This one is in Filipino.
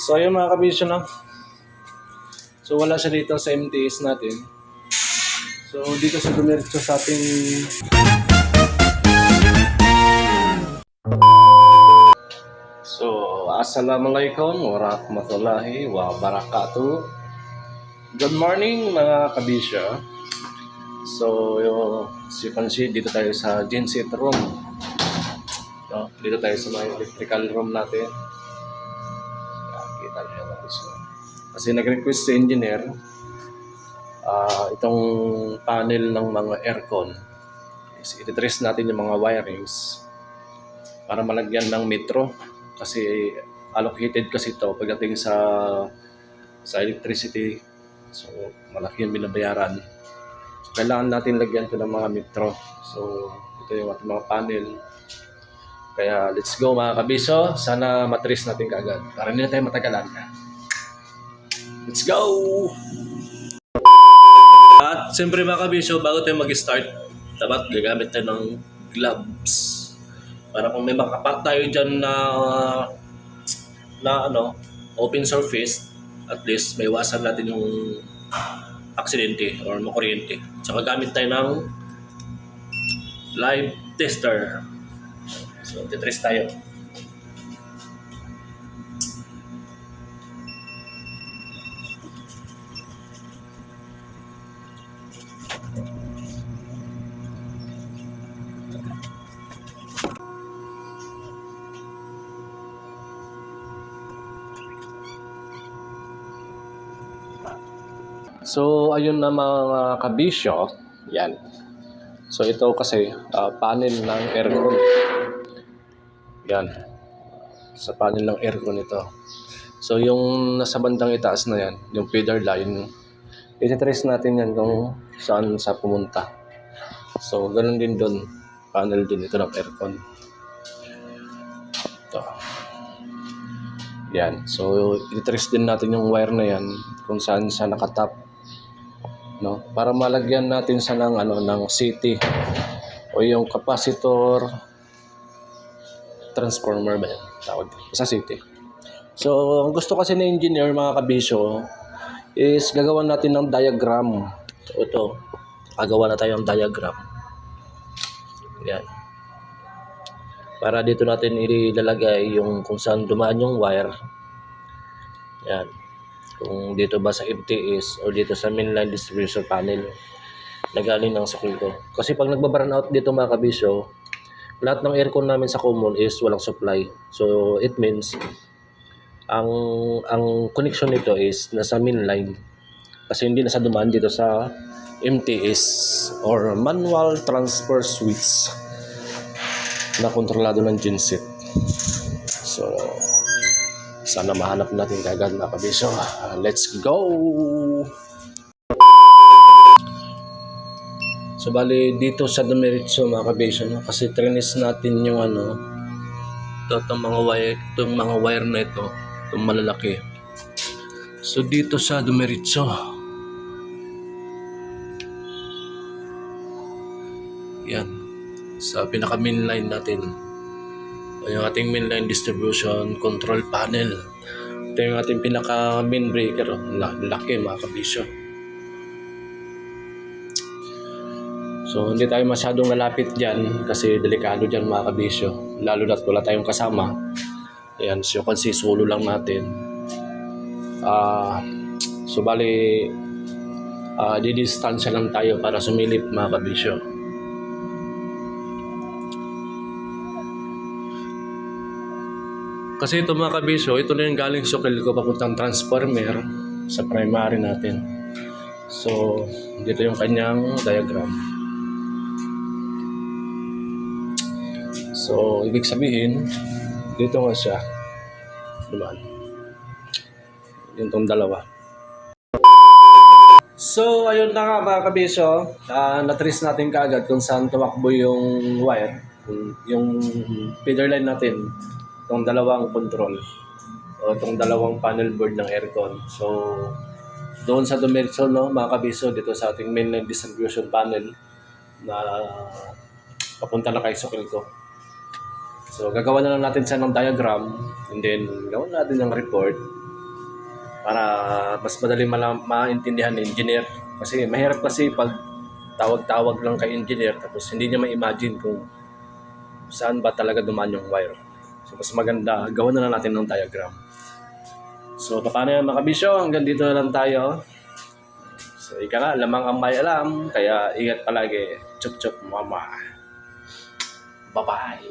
So ayun mga kabisyo na. So wala siya dito sa MTS natin. So dito sa dumiretso sa ating So assalamualaikum warahmatullahi wabarakatuh. Good morning mga kabisyo. So si Pansi, dito tayo sa genset room. No, dito tayo sa mga electrical room natin. Kita niyo mga kabisyo. Kasi nag-request si engineer itong panel ng mga aircon is i-trace natin yung mga wirings para malagyan ng metro kasi allocated kasi ito pagdating sa electricity, so malaki yung binabayaran, so kailangan natin lagyan ito ng mga metro. So ito yung ating mga panel, kaya let's go mga kabiso, sana matrace natin kaagad para hindi na tayo matagalan. Let's go! At siyempre mga kabisyo, bago tayo mag-start, dapat gagamit tayo ng gloves. Para kung may makapat tayo dyan na open surface, at least may iwasan natin yung aksidente or makuryente. Tsaka gamit tayo ng live tester. So, titrace tayo. So, ayun na mga kabisyo. Yan. So, ito kasi panel ng aircon. Yan. Sa panel ng aircon ito. So, yung nasa bandang itaas na yan, yung feeder line, ititrace natin yan kung saan sa pumunta. So, ganun din doon. Panel din ito ng aircon. Ito. Yan. So, ititrace din natin yung wire na yan kung saan siya nakatap. No, para malagyan natin sa ng city o yung capacitor transformer ba yan tawag sa city. So ang gusto kasi ni engineer mga kabisyo is gagawan natin ng diagram. Ito, gagawa na tayo ng diagram. Yan, para dito natin ilalagay yung kung saan dumaan yung wire. Yan, kung dito ba sa MTS o dito sa mainline distribution panel na galing ng sakul ko. Kasi pag nagbaburn out dito mga kabisyo, lahat ng aircon namin sa common is walang supply. So it means ang connection nito is nasa mainline kasi hindi nasa dumaan dito sa MTS or manual transfer switch na kontrolado ng genset. So sana mahanap natin kagad mga kabisyo. Let's go! So bali dito sa dumiretso mga kabisyo, no? Kasi trinis natin yung itong mga wire na ito, itong malalaki. So dito sa dumiretso. Yan. Sa pinaka mainline natin. Yung ating mainline distribution control panel. Ito yung ating pinaka main breaker. Laki mga kabisyo. So hindi tayo masyadong lalapit dyan kasi delikado dyan mga kabisyo. Lalo na't wala tayong kasama. Ayan, so kasi solo lang natin. So bali didistansya lang tayo para sumilip mga kabisyo. Kasi ito mga kabisyo, ito na yung galing sukil ko papuntang transformer sa primary natin. So, dito yung kanyang diagram. So, ibig sabihin, dito nga siya. Diba? Yung tong dalawa. So, ayun na nga mga kabisyo. Na-trace natin kaagad kung saan tumakbo yung wire. Yung feeder line natin. Itong dalawang control o itong dalawang panel board ng aircon. So doon sa dumiretso mga kabisyo, dito sa ating mainline distribution panel na papunta na kay sukil ko. So gagawa na lang natin siya ng diagram and then gawin natin ng report para mas madali maintindihan ng engineer. Kasi mahirap kasi pag tawag-tawag lang kay engineer tapos hindi niya ma-imagine kung saan ba talaga dumaan yung wire. So mas maganda, gawan na lang natin ng diagram. So paano yan mga kabisyo? Hanggang dito na lang tayo. So ika nga, lamang ang may alam, kaya ingat palagi. Chup chup mama. Bye-bye.